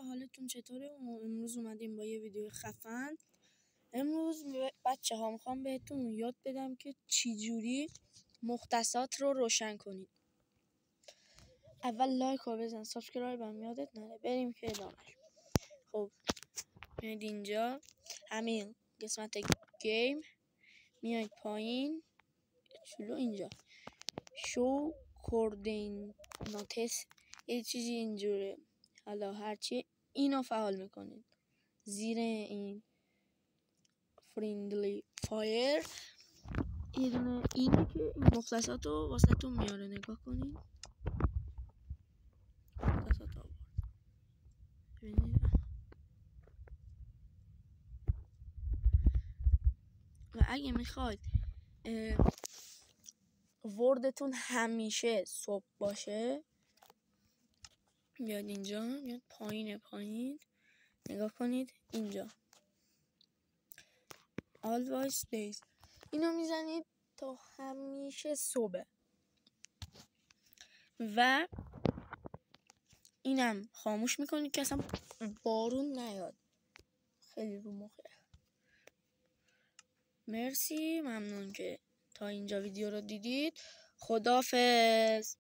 حالتون چطوره؟ امروز اومدیم با یه ویدیو خفن. امروز بچه ها میخوام بهتون یاد بدم که چی جوری مختصات رو روشن کنید. اول لایک رو بزن، سابسکرایب هم یادت نره. بریم که ادامهش. خب میاید اینجا، همین قسمت گیم، میاید پایین جلو اینجا شو کوردیناتس یه چیزی اینجوره. حالا هرچی اینو فعال میکنید. زیر این فرندلی فایر یه دونه اینه که این مختصات رو واسه تون میاره. نگاه کنید مختصات آورد. ببینید و اگه میخواید وردتون همیشه صبح باشه، بیاد اینجا، میاد پایین نگاه کنید اینجا always days، اینو میزنید تا همیشه صبح و اینم خاموش میکنید که اصلا بارون نیاد. خیلی رو مخه. مرسی، ممنون که تا اینجا ویدیو رو دیدید. خداحافظ.